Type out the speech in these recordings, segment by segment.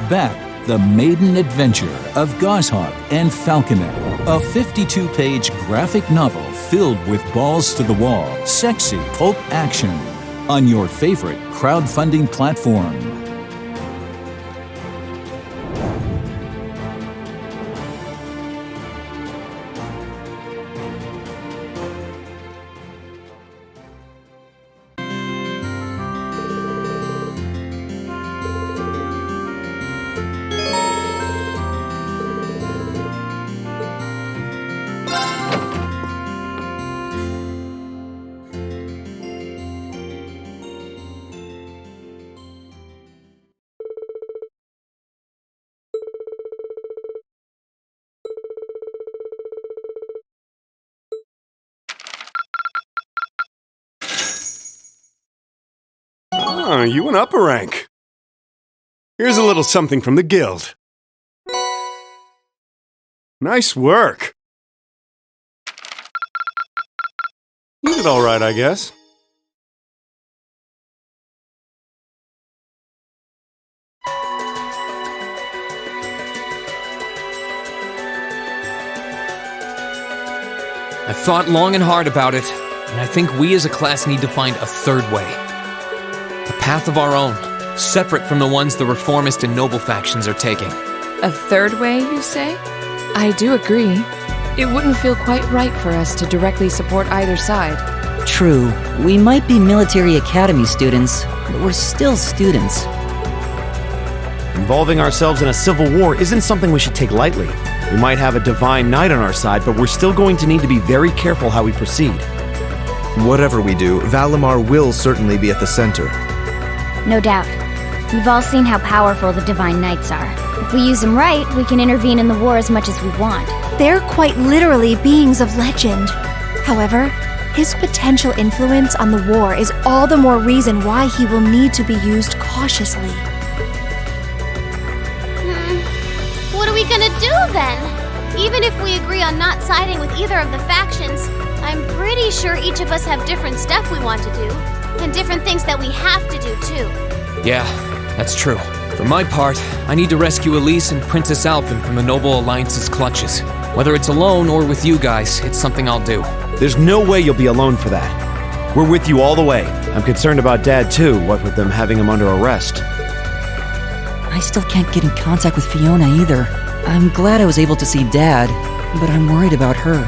back The Maiden Adventure of Goshawk and Falconer, a 52-page graphic novel filled with balls to the wall, sexy pulp action on your favorite crowdfunding platform. You went up a rank. Here's a little something from the guild. Nice work. You did all right, I guess. I've thought long and hard about it, and I think we as a class need to find a third way. A path of our own, separate from the ones the reformist and noble factions are taking. A third way, you say? I do agree. It wouldn't feel quite right for us to directly support either side. True. We might be military academy students, but we're still students. Involving ourselves in a civil war isn't something we should take lightly. We might have a divine knight on our side, but we're still going to need to be very careful how we proceed. Whatever we do, Valimar will certainly be at the center. No doubt. We've all seen how powerful the Divine Knights are. If we use them right, we can intervene in the war as much as we want. They're quite literally beings of legend. However, his potential influence on the war is all the more reason why he will need to be used cautiously. What are we gonna do then? Even if we agree on not siding with either of the factions, I'm pretty sure each of us have different stuff we want to do. And different things that we have to do, too. Yeah, that's true. For my part, I need to rescue Elise and Princess Alphen from the Noble Alliance's clutches. Whether it's alone or with you guys, it's something I'll do. There's no way you'll be alone for that. We're with you all the way. I'm concerned about Dad, too, what with them having him under arrest. I still can't get in contact with Fiona either. I'm glad I was able to see Dad, but I'm worried about her.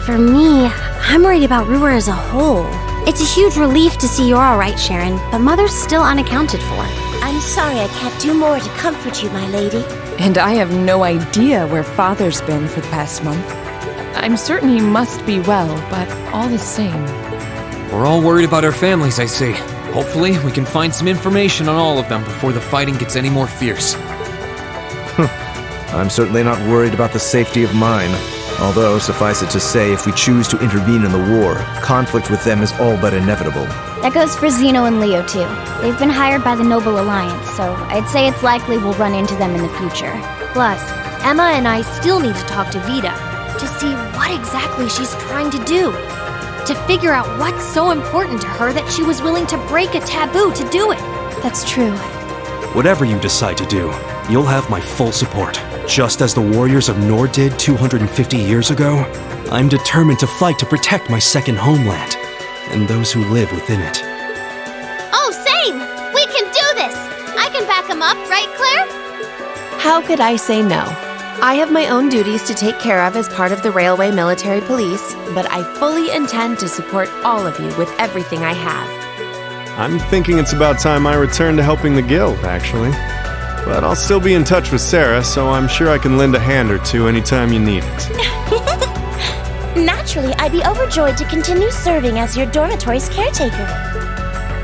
For me, I'm worried about Ruhr as a whole. It's a huge relief to see you're all right, Sharon, but Mother's still unaccounted for. I'm sorry I can't do more to comfort you, my lady. And I have no idea where Father's been for the past month. I'm certain he must be well, but all the same. We're all worried about our families, I see. Hopefully, we can find some information on all of them before the fighting gets any more fierce. I'm certainly not worried about the safety of mine. Although, suffice it to say, if we choose to intervene in the war, conflict with them is all but inevitable. That goes for Zeno and Leo, too. They've been hired by the Noble Alliance, so I'd say it's likely we'll run into them in the future. Plus, Emma and I still need to talk to Vita to see what exactly she's trying to do. To figure out what's so important to her that she was willing to break a taboo to do it. That's true. Whatever you decide to do, you'll have my full support. Just as the warriors of Nord did 250 years ago, I'm determined to fight to protect my second homeland, and those who live within it. Oh, same! We can do this! I can back him up, right, Claire? How could I say no? I have my own duties to take care of as part of the Railway Military Police, but I fully intend to support all of you with everything I have. I'm thinking it's about time I return to helping the guild, actually. But I'll still be in touch with Sarah, so I'm sure I can lend a hand or two anytime you need it. Naturally, I'd be overjoyed to continue serving as your dormitory's caretaker.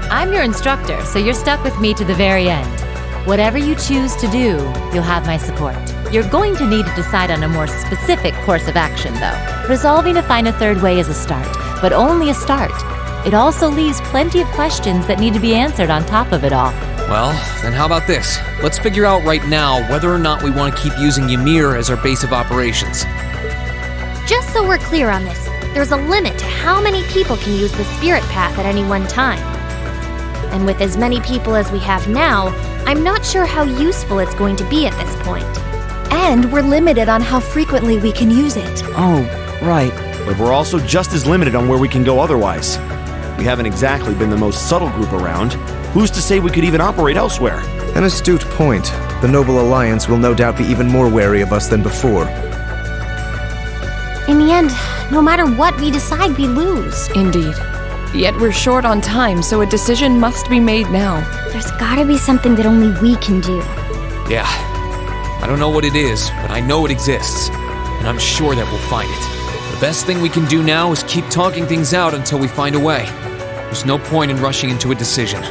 I'm your instructor, so you're stuck with me to the very end. Whatever you choose to do, you'll have my support. You're going to need to decide on a more specific course of action, though. Resolving to find a third way is a start, but only a start. It also leaves plenty of questions that need to be answered on top of it all. Well, then how about this? Let's figure out right now whether or not we want to keep using Ymir as our base of operations. Just so we're clear on this, there's a limit to how many people can use the spirit path at any one time. And with as many people as we have now, I'm not sure how useful it's going to be at this point. And we're limited on how frequently we can use it. Oh, right. But we're also just as limited on where we can go otherwise. We haven't exactly been the most subtle group around. Who's to say we could even operate elsewhere? An astute point. The Noble Alliance will no doubt be even more wary of us than before. In the end, no matter what we decide, we lose. Indeed. Yet we're short on time, so a decision must be made now. There's gotta be something that only we can do. Yeah. I don't know what it is, but I know it exists. And I'm sure that we'll find it. The best thing we can do now is keep talking things out until we find a way. There's no point in rushing into a decision.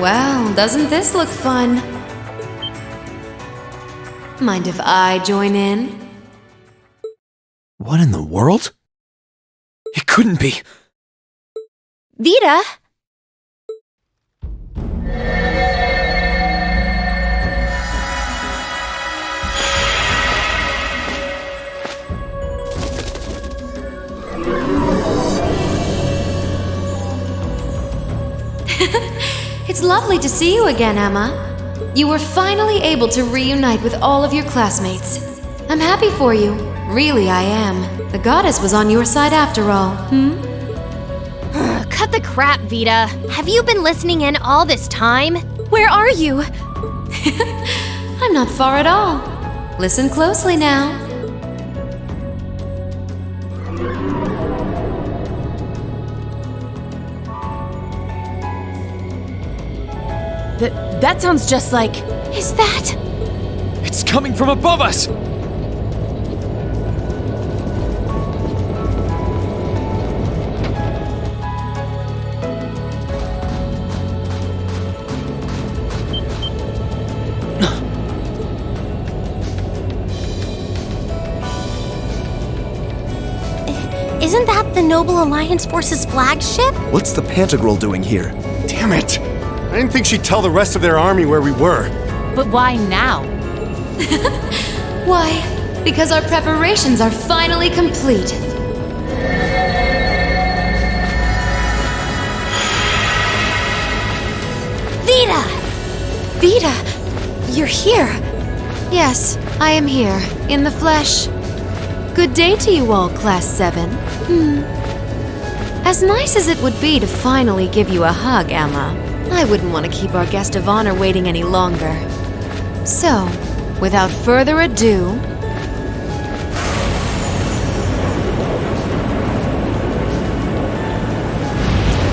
Well, doesn't this look fun? Mind if I join in? What in the world? It couldn't be. Vita! It's lovely to see you again, Emma. You were finally able to reunite with all of your classmates. I'm happy for you. Really, I am. The goddess was on your side after all, Cut the crap, Vita. Have you been listening in all this time? Where are you? I'm not far at all. Listen closely now. That sounds just like... Is that... It's coming from above us! Isn't that the Noble Alliance Force's flagship? What's the Pantagruel doing here? Damn it! I didn't think she'd tell the rest of their army where we were. But why now? Why? Because our preparations are finally complete. Vita! Vita! You're here! Yes, I am here, in the flesh. Good day to you all, Class 7. As nice as it would be to finally give you a hug, Emma, I wouldn't want to keep our guest of honor waiting any longer. So, without further ado...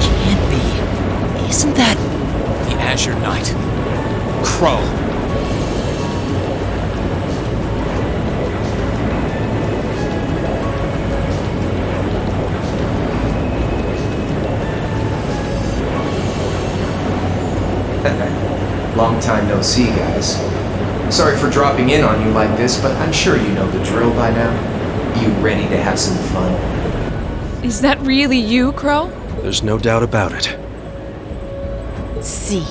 Can't be. Isn't that... The Azure Knight. CROOOW. Long time no see, guys. Sorry for dropping in on you like this, but I'm sure you know the drill by now. You ready to have some fun? Is that really you, Crow? There's no doubt about it. See,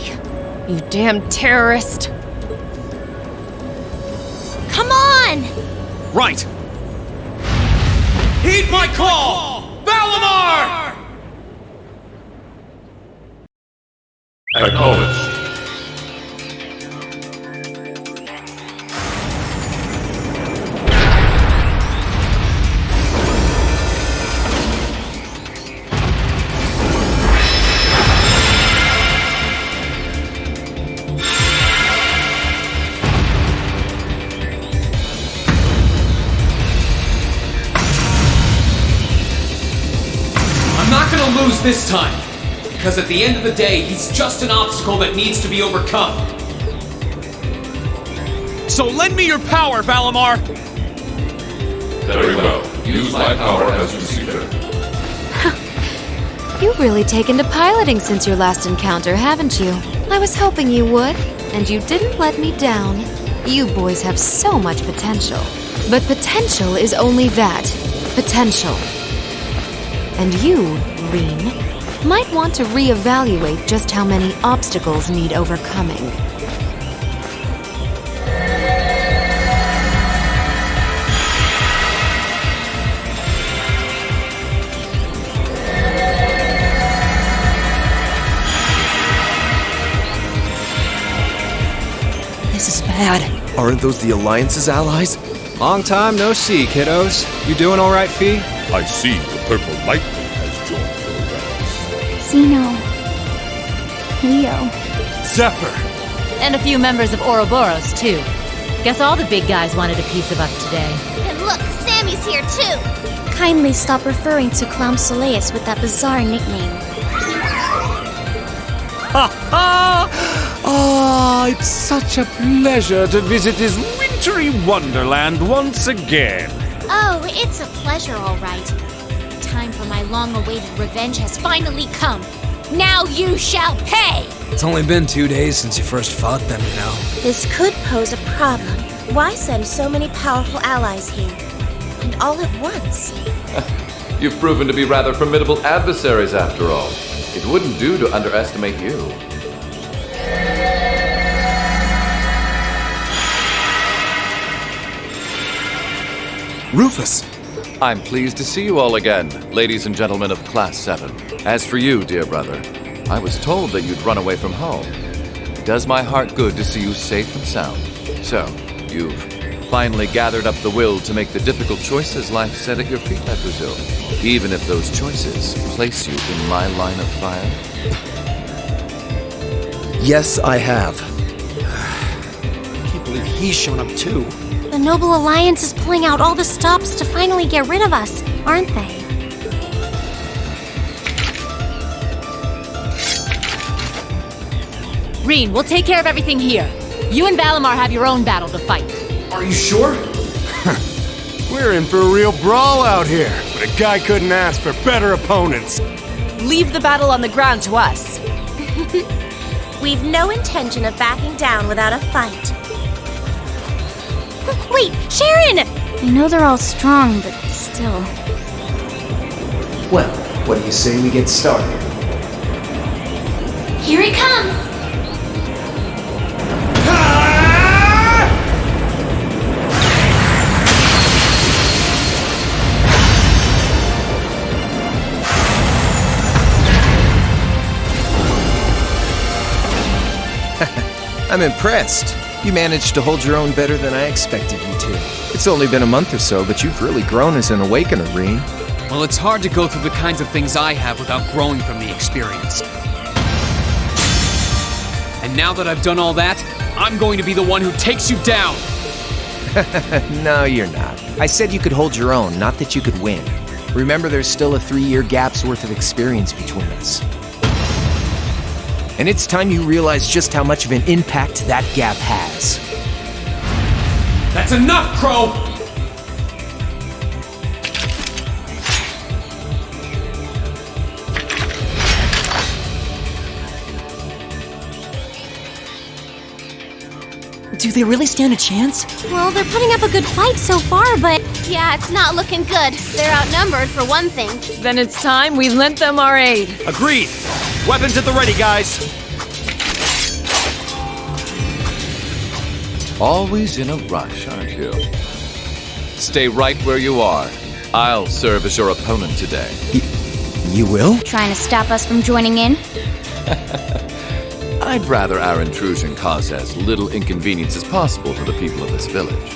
you damn terrorist. Come on! Right! Heed my call! Valimar! Acknowledged. I'm not gonna lose this time, because at the end of the day, he's just an obstacle that needs to be overcome. So lend me your power, Valimar! Very well. Use my power as you see fit. You've really taken to piloting since your last encounter, haven't you? I was hoping you would, and you didn't let me down. You boys have so much potential. But potential is only that. Potential. And you, Rean, might want to reevaluate just how many obstacles need overcoming. is bad. Aren't those the Alliance's allies? Long time no see, kiddos. You doing all right, Fee? I see the purple lightning has joined your ranks. Zeno. Leo. Zephyr! And a few members of Ouroboros, too. Guess all the big guys wanted a piece of us today. And look, Sammy's here too! Kindly stop referring to Clown Soleus with that bizarre nickname. Ha ha! Ah, it's such a pleasure to visit this wintry wonderland once again. Oh, it's a pleasure, all right. The time for my long-awaited revenge has finally come. Now you shall pay! It's only been 2 days since you first fought them, you know. This could pose a problem. Why send so many powerful allies here? And all at once? You've proven to be rather formidable adversaries after all. It wouldn't do to underestimate you. Rufus! I'm pleased to see you all again, ladies and gentlemen of Class 7. As for you, dear brother, I was told that you'd run away from home. It does my heart good to see you safe and sound. So, you've finally gathered up the will to make the difficult choices life set at your feet, I presume. Even if those choices place you in my line of fire. Yes, I have. I can't believe he's shown up too. The Noble Alliance is pulling out all the stops to finally get rid of us, aren't they? Reen, we'll take care of everything here. You and Valimar have your own battle to fight. Are you sure? We're in for a real brawl out here, but a guy couldn't ask for better opponents. Leave the battle on the ground to us. We've no intention of backing down without a fight. Wait, Sharon! I know they're all strong, but still. Well, what do you say we get started? Here he comes! I'm impressed. You managed to hold your own better than I expected you to. It's only been a month or so, but you've really grown as an Awakener, Reen. Well, it's hard to go through the kinds of things I have without growing from the experience. And now that I've done all that, I'm going to be the one who takes you down! No, you're not. I said you could hold your own, not that you could win. Remember, there's still a 3-year gap's worth of experience between us. And it's time you realize just how much of an impact that gap has. That's enough, Crow! Do they really stand a chance? Well, they're putting up a good fight so far, but... Yeah, it's not looking good. They're outnumbered for one thing. Then it's time we lent them our aid. Agreed! Weapons at the ready, guys! Always in a rush, aren't you? Stay right where you are. I'll serve as your opponent today. You will? Trying to stop us from joining in? I'd rather our intrusion cause as little inconvenience as possible to the people of this village.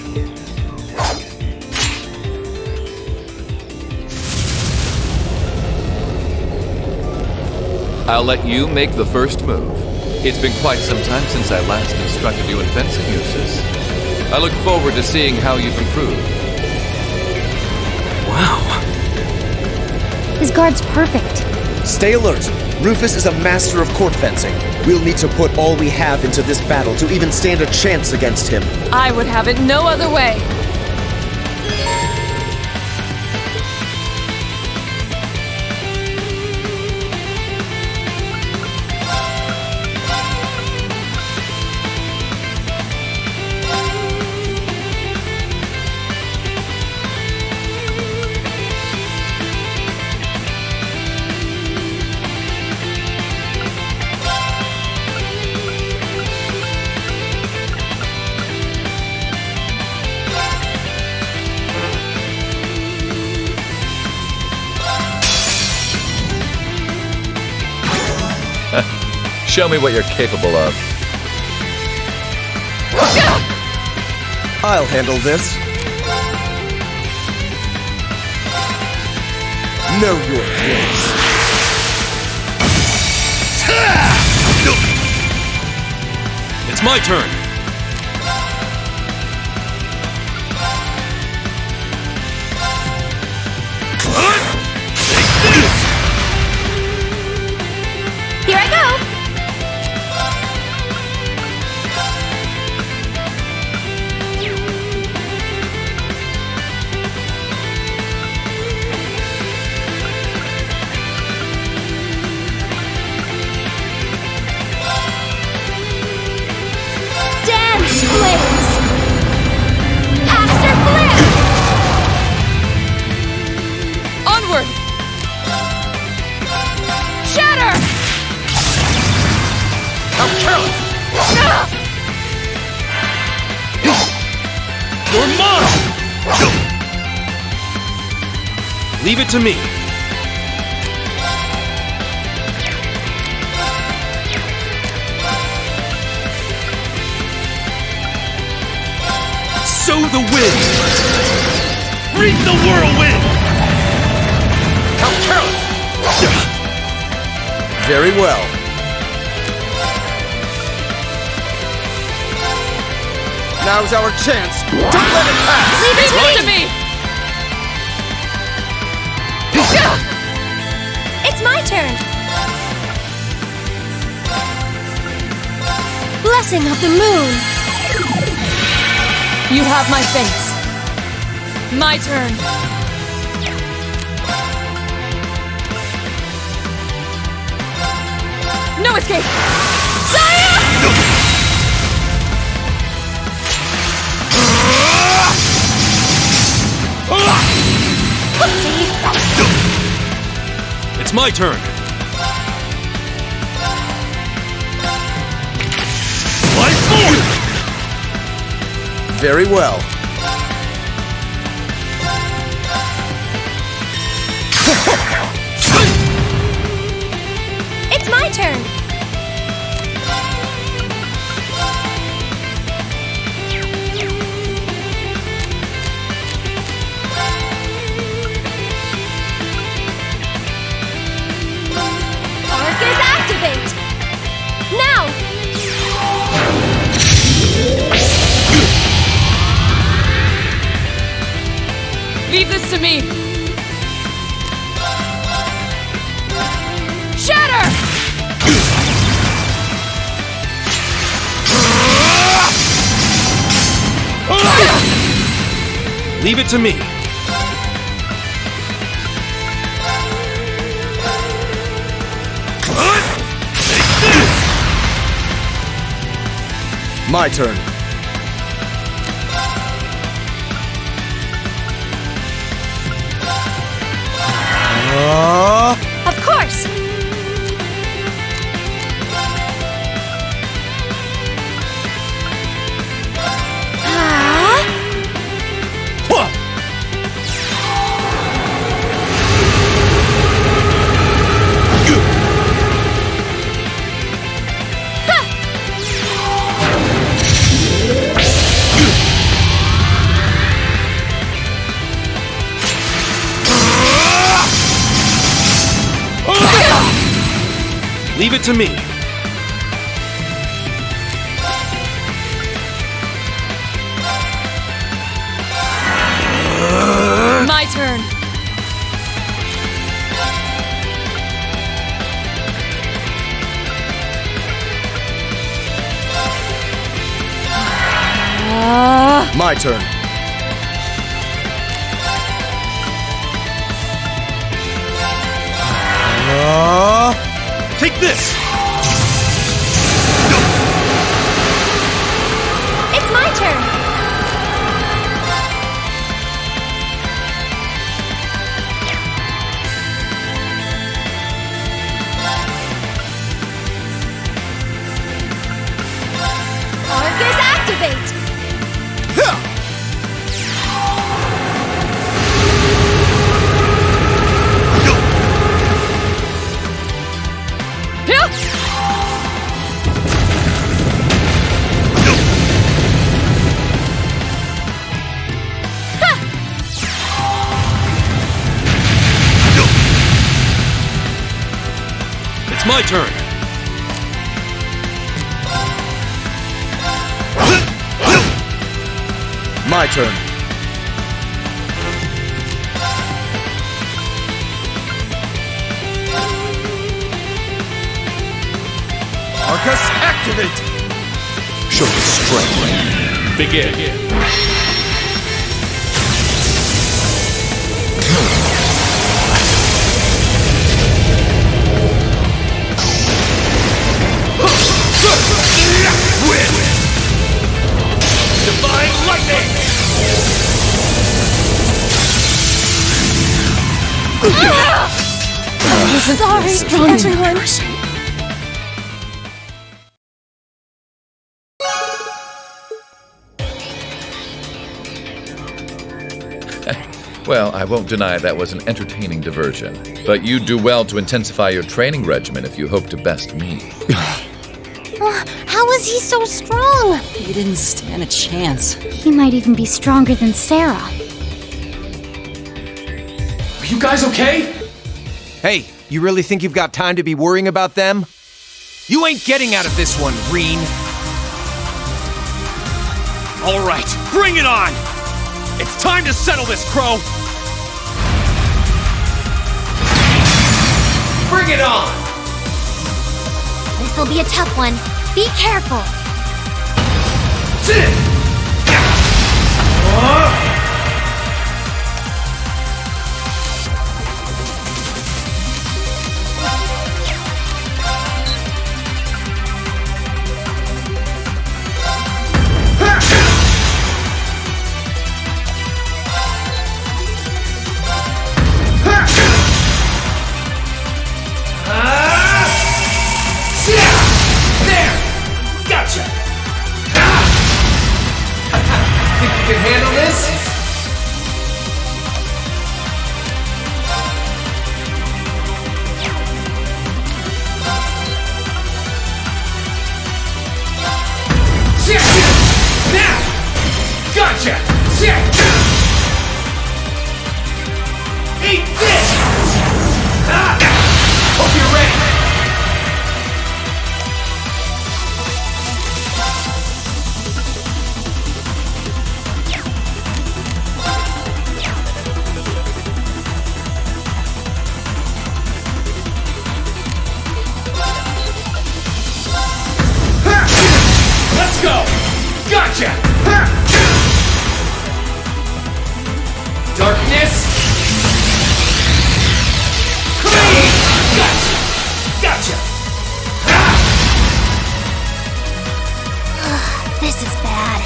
I'll let you make the first move. It's been quite some time since I last instructed you in fencing uses. I look forward to seeing how you've improved. Wow. His guard's perfect. Stay alert. Rufus is a master of court fencing. We'll need to put all we have into this battle to even stand a chance against him. I would have it no other way. Show me what you're capable of. I'll handle this. Know your place. It's my turn. Here I go! Dance, Flames! Aster Flip! Onward! Shatter! Now kill it! You're mine! Leave it to me. Sow the wind! Reap the whirlwind! Now kill it! Very well. Now's our chance. Don't let it pass! Leave it to me! It's my turn. Blessing of the moon. You have my face. My turn. No escape! Sire! It's my turn. Fly forward! Very well. It's my turn. Arcus activate! Now! Leave this to me. Shatter! Leave it to me. My turn. Of course. Leave it to me. My turn. My turn. Take this! It's my turn. Arcus activate! Yeah! My turn. My turn. Arcus, activate! Show me strength. Begin. Win! Divine lightning! Sorry, everyone. Well, I won't deny that was an entertaining diversion, but you'd do well to intensify your training regimen if you hope to best me. How is he so strong? He didn't stand a chance. He might even be stronger than Sarah. Are you guys okay? Hey, you really think you've got time to be worrying about them? You ain't getting out of this one, Green. All right, bring it on! It's time to settle this, Crow! Bring it on! This'll be a tough one. Be careful. You can handle this? Now! Gotcha! Eat this! Hope you're ready! Let's go! Gotcha! Darkness! Clean! Gotcha! Gotcha! This is bad.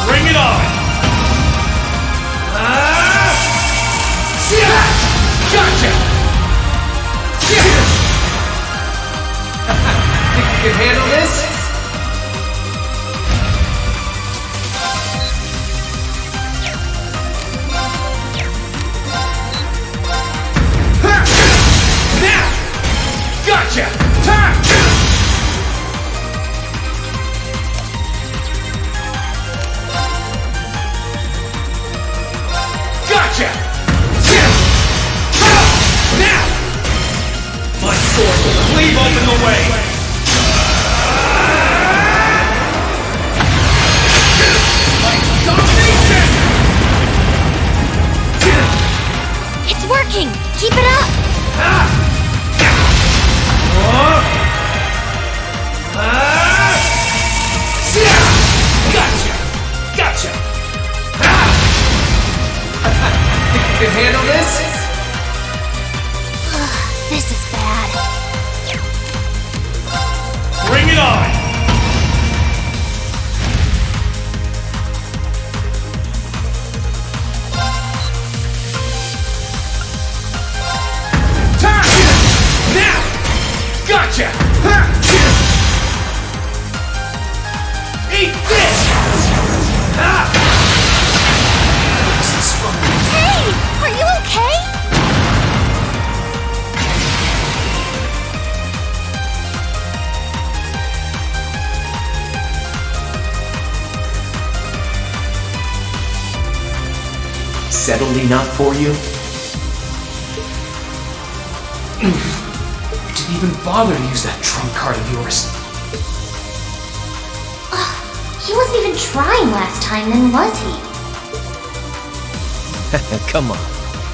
Bring it on! Gotcha! Think you can handle this? Now! Gotcha! Time! Gotcha! Now! My sword will cleave open the way! settled enough for you? You didn't even bother to use that trump card of yours. He wasn't even trying last time, then was he? Come on.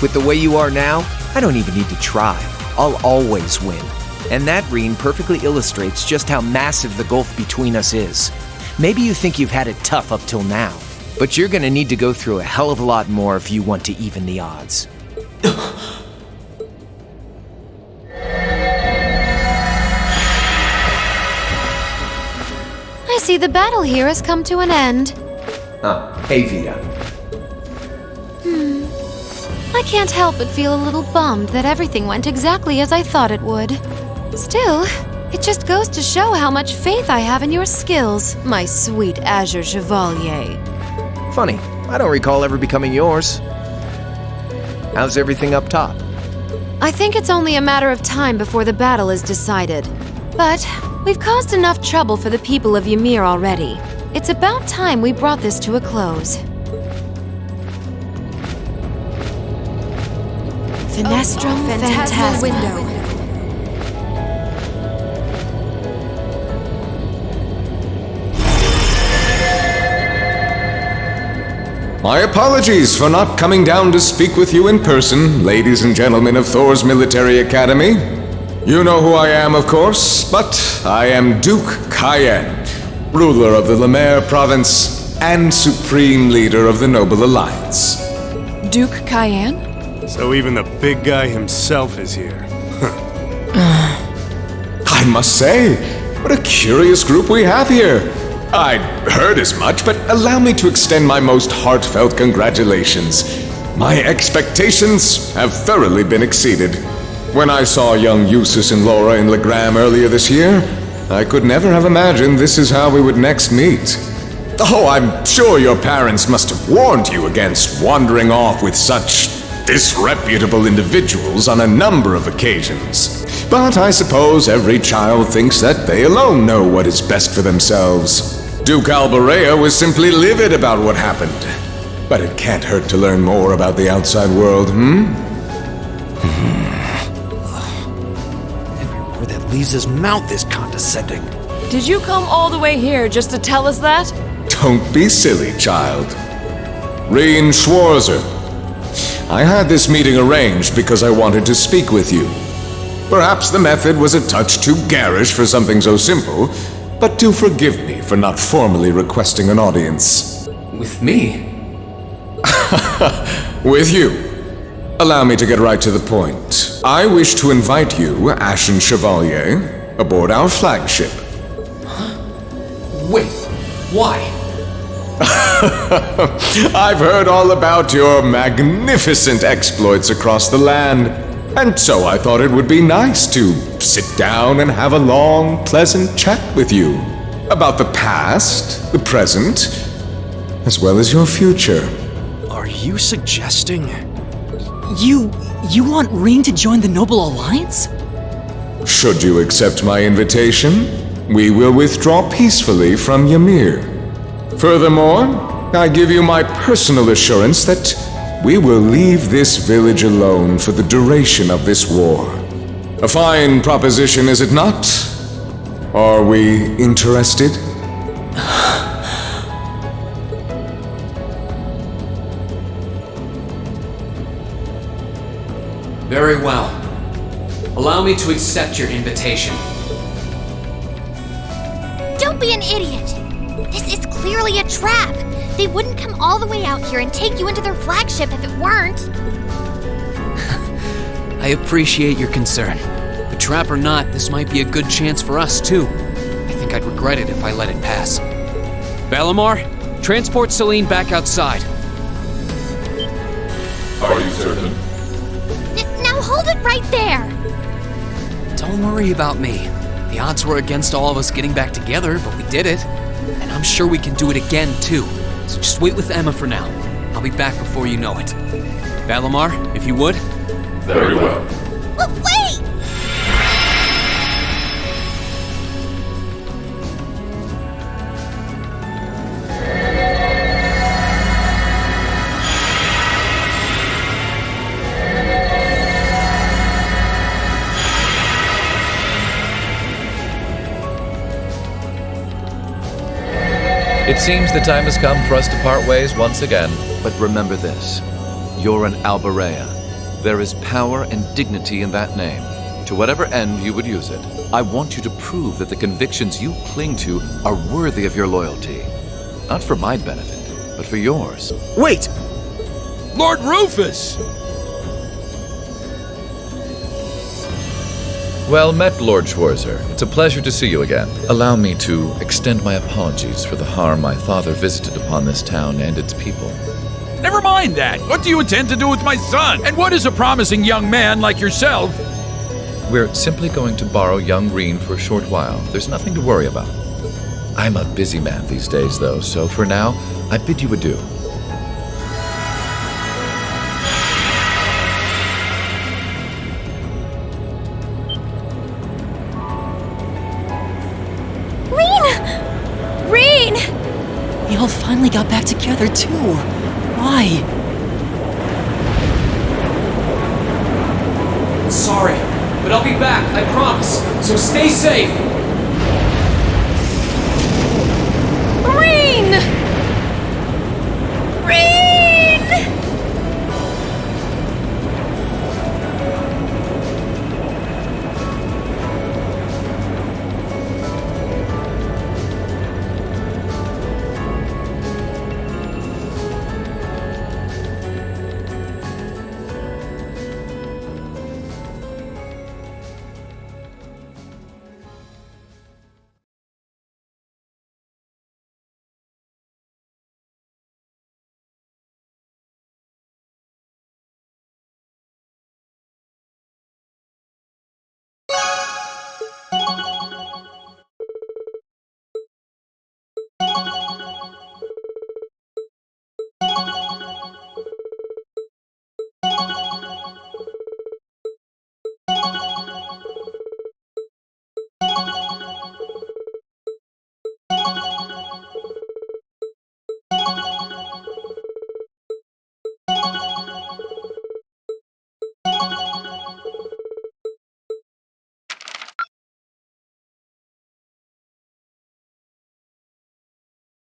With the way you are now, I don't even need to try. I'll always win. And that ring perfectly illustrates just how massive the gulf between us is. Maybe you think you've had it tough up till now, but you're gonna need to go through a hell of a lot more if you want to even the odds. I see the battle here has come to an end. Hey Vita. I can't help but feel a little bummed that everything went exactly as I thought it would. Still, it just goes to show how much faith I have in your skills, my sweet Azure Chevalier. Funny, I don't recall ever becoming yours. How's everything up top? I think it's only a matter of time before the battle is decided. But we've caused enough trouble for the people of Ymir already. It's about time we brought this to a close. Finestrum Phantasma Window. My apologies for not coming down to speak with you in person, ladies and gentlemen of Thor's Military Academy. You know who I am, of course, but I am Duke Cayenne, ruler of the Lemaire Province and supreme leader of the Noble Alliance. Duke Cayenne? So even the big guy himself is here. I must say, what a curious group we have here. I'd heard as much, but allow me to extend my most heartfelt congratulations. My expectations have thoroughly been exceeded. When I saw young Eustace and Laura in Legram earlier this year, I could never have imagined this is how we would next meet. Oh, I'm sure your parents must have warned you against wandering off with such disreputable individuals on a number of occasions. But I suppose every child thinks that they alone know what is best for themselves. Duke Alberea was simply livid about what happened. But it can't hurt to learn more about the outside world, Every word that leaves his mouth is condescending. Did you come all the way here just to tell us that? Don't be silly, child. Rien Schwarzer. I had this meeting arranged because I wanted to speak with you. Perhaps the method was a touch too garish for something so simple, but do forgive me for not formally requesting an audience. With me? With you. Allow me to get right to the point. I wish to invite you, Ashen Chevalier, aboard our flagship. Wait, why? I've heard all about your magnificent exploits across the land, and so I thought it would be nice to sit down and have a long, pleasant chat with you about the past, the present, as well as your future. Are you suggesting... You want Rien to join the Noble Alliance? Should you accept my invitation, we will withdraw peacefully from Ymir. Furthermore, I give you my personal assurance that we will leave this village alone for the duration of this war. A fine proposition, is it not? Are we interested? Very well. Allow me to accept your invitation. Don't be an idiot! This is clearly a trap! They wouldn't come all the way out here and take you into their flagship if it weren't. I appreciate your concern. But trap or not, this might be a good chance for us, too. I think I'd regret it if I let it pass. Valimar, transport Celine back outside. Are you certain? Now hold it right there! Don't worry about me. The odds were against all of us getting back together, but we did it. And I'm sure we can do it again, too. So just wait with Emma for now. I'll be back before you know it. Valimar, if you would. Very well. Wait! It seems the time has come for us to part ways once again. But remember this. You're an Alberea. There is power and dignity in that name. To whatever end you would use it, I want you to prove that the convictions you cling to are worthy of your loyalty. Not for my benefit, but for yours. Wait! Lord Rufus! Well met, Lord Schwarzer. It's a pleasure to see you again. Allow me to extend my apologies for the harm my father visited upon this town and its people. Never mind that. What do you intend to do with my son? And what is a promising young man like yourself? We're simply going to borrow young Reen for a short while. There's nothing to worry about. I'm a busy man these days, though, so for now, I bid you adieu. Reen! We all finally got back together, too. Why? Sorry, but I'll be back, I promise. So stay safe.